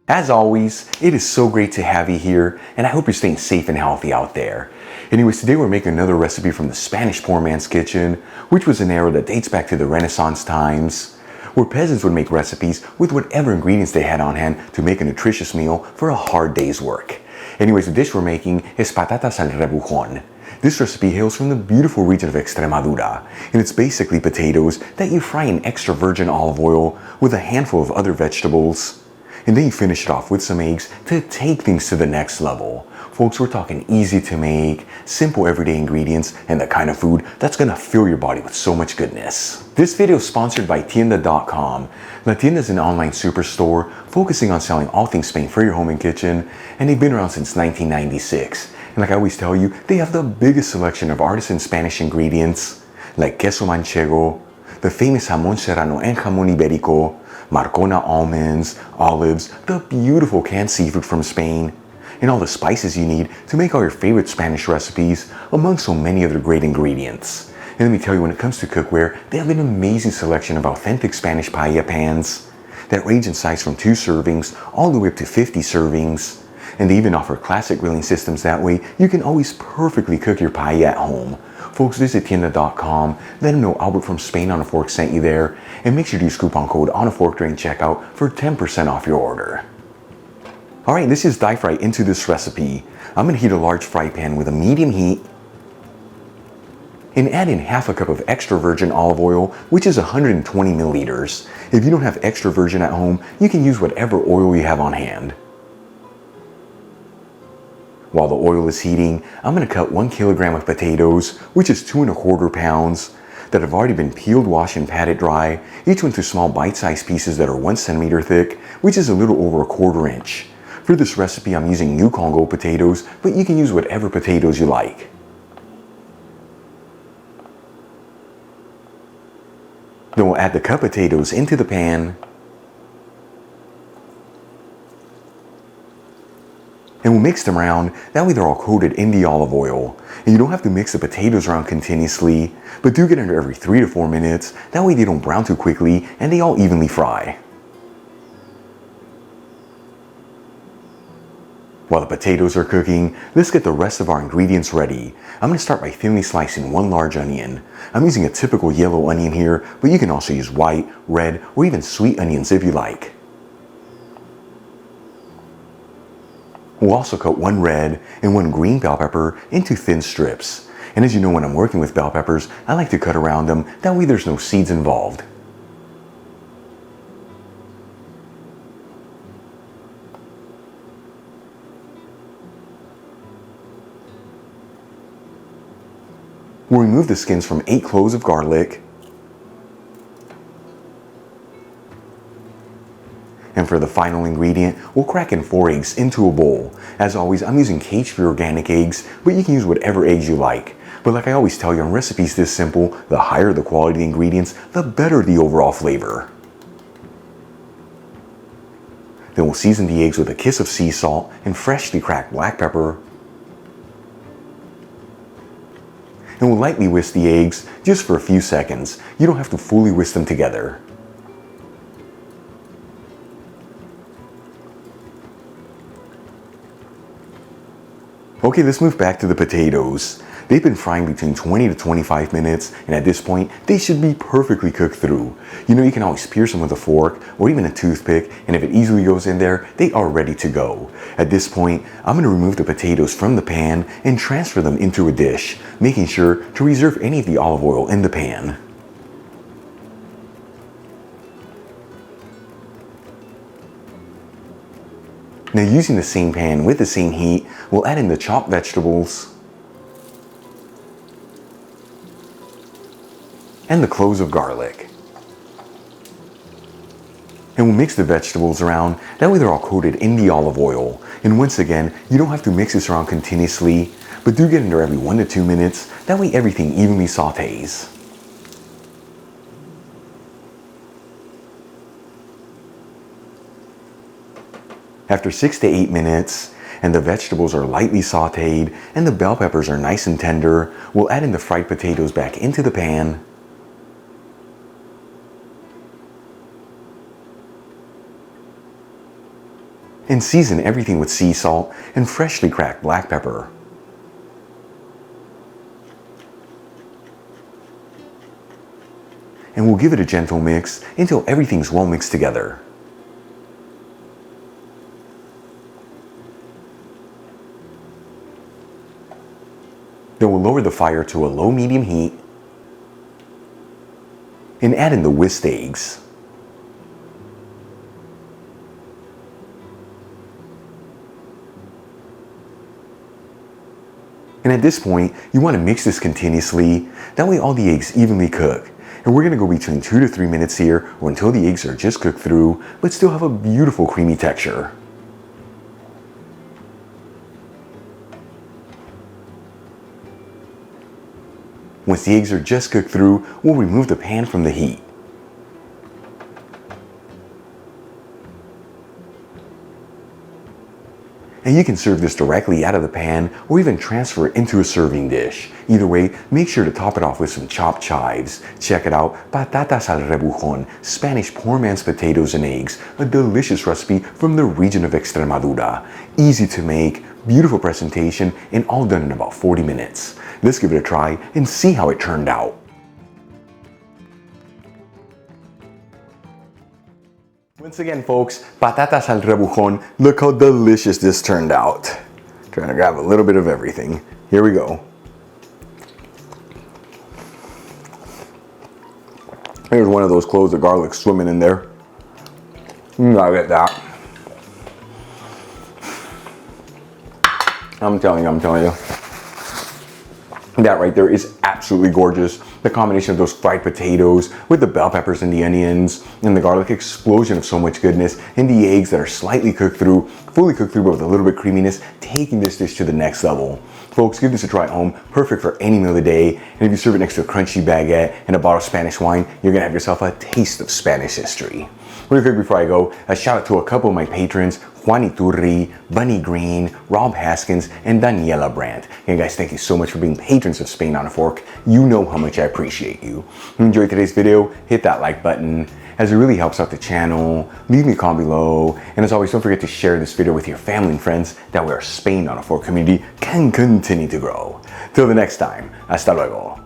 As always, it is so great to have you here, and I hope you're staying safe and healthy out there. Anyways, today we're making another recipe from the Spanish poor man's kitchen, which was an era that dates back to the Renaissance times, where peasants would make recipes with whatever ingredients they had on hand to make a nutritious meal for a hard day's work. Anyways, the dish we're making is Patatas al Rebujón. This recipe hails from the beautiful region of Extremadura, and it's basically potatoes that you fry in extra virgin olive oil with a handful of other vegetables. And then you finish it off with some eggs to take things to the next level. Folks, we're talking easy to make, simple everyday ingredients, and the kind of food that's gonna fill your body with so much goodness. This video is sponsored by Tienda.com. La Tienda is an online superstore focusing on selling all things Spain for your home and kitchen, and they've been around since 1996. And like I always tell you, they have the biggest selection of artisan Spanish ingredients, like queso manchego, the famous jamón serrano and jamón ibérico, Marcona almonds, olives, the beautiful canned seafood from Spain, and all the spices you need to make all your favorite Spanish recipes, among so many other great ingredients. And let me tell you, when it comes to cookware, they have an amazing selection of authentic Spanish paella pans that range in size from 2 servings all the way up to 50 servings. And they even offer classic grilling systems, that way you can always perfectly cook your paella at home. Folks, visit Tienda.com, let them know Albert from Spain on a Fork sent you there, and make sure to use coupon code on a Fork during checkout for 10% off your order. Alright, let's just dive right into this recipe. I'm going to heat a large fry pan with a medium heat and add in half a cup of extra virgin olive oil, which is 120 milliliters. If you don't have extra virgin at home, you can use whatever oil you have on hand. While the oil is heating, I'm going to cut 1 kilogram of potatoes, which is 2 1/4 pounds, that have already been peeled, washed, and patted dry, each one into small bite-sized pieces that are 1 centimeter thick, which is a little over 1/4 inch. For this recipe, I'm using New Congo potatoes, but you can use whatever potatoes you like. Then we'll add the cut potatoes into the pan, and we'll mix them around, that way they're all coated in the olive oil. And you don't have to mix the potatoes around continuously, but do get under every 3 to 4 minutes, that way they don't brown too quickly and they all evenly fry. While the potatoes are cooking, let's get the rest of our ingredients ready. I'm going to start by thinly slicing 1 large onion. I'm using a typical yellow onion here, but you can also use white, red, or even sweet onions if you like. We'll also cut 1 red and 1 green bell pepper into thin strips. And as you know, when I'm working with bell peppers, I like to cut around them, that way there's no seeds involved. We'll remove the skins from 8 cloves of garlic. And for the final ingredient, we'll crack in 4 eggs into a bowl. As always, I'm using cage-free organic eggs, but you can use whatever eggs you like. But like I always tell you, on recipes this simple, the higher the quality of the ingredients, the better the overall flavor. Then we'll season the eggs with a kiss of sea salt and freshly cracked black pepper. And we'll lightly whisk the eggs just for a few seconds. You don't have to fully whisk them together. Okay, let's move back to the potatoes. They've been frying between 20 to 25 minutes, and at this point, they should be perfectly cooked through. You know, you can always pierce them with a fork or even a toothpick, and if it easily goes in there, they are ready to go. At this point, I'm going to remove the potatoes from the pan and transfer them into a dish, making sure to reserve any of the olive oil in the pan. Now, using the same pan with the same heat, we'll add in the chopped vegetables and the cloves of garlic. And we'll mix the vegetables around, that way they're all coated in the olive oil. And once again, you don't have to mix this around continuously, but do get under every 1 to 2 minutes, that way everything evenly sautés. After 6 to 8 minutes, and the vegetables are lightly sauteed, and the bell peppers are nice and tender, we'll add in the fried potatoes back into the pan. and season everything with sea salt and freshly cracked black pepper. And we'll give it a gentle mix until everything's well mixed together. Then we'll lower the fire to a low-medium heat and add in the whisked eggs. And at this point, you want to mix this continuously, that way all the eggs evenly cook. And we're going to go between 2 to 3 minutes here, or until the eggs are just cooked through, but still have a beautiful creamy texture. Once the eggs are just cooked through, we'll remove the pan from the heat. And you can serve this directly out of the pan or even transfer it into a serving dish. Either way, make sure to top it off with some chopped chives. Check it out, Patatas al Rebujón, Spanish poor man's potatoes and eggs, a delicious recipe from the region of Extremadura. Easy to make, beautiful presentation, and all done in about 40 minutes. Let's give it a try and see how it turned out. Once again, folks, Patatas al Rebujón. Look how delicious this turned out. Trying to grab a little bit of everything. Here we go. Here's one of those cloves of garlic swimming in there. I get that. I'm telling you. That right there is absolutely gorgeous. The combination of those fried potatoes with the bell peppers and the onions and the garlic, explosion of so much goodness, and the eggs that are slightly cooked through, fully cooked through, but with a little bit of creaminess, taking this dish to the next level. Folks, give this a try at home. Perfect for any meal of the day. And if you serve it next to a crunchy baguette and a bottle of Spanish wine, you're gonna have yourself a taste of Spanish history. Real quick before I go, a shout out to a couple of my patrons, Juan Iturri, Bunny Green, Rob Haskins, and Daniela Brandt. And guys, thank you so much for being patrons of Spain on a Fork. You know how much I appreciate you. If you enjoyed today's video, hit that like button, as it really helps out the channel. Leave me a comment below. And as always, don't forget to share this video with your family and friends. That way our Spain on a Fork community can continue to grow. Till the next time, hasta luego.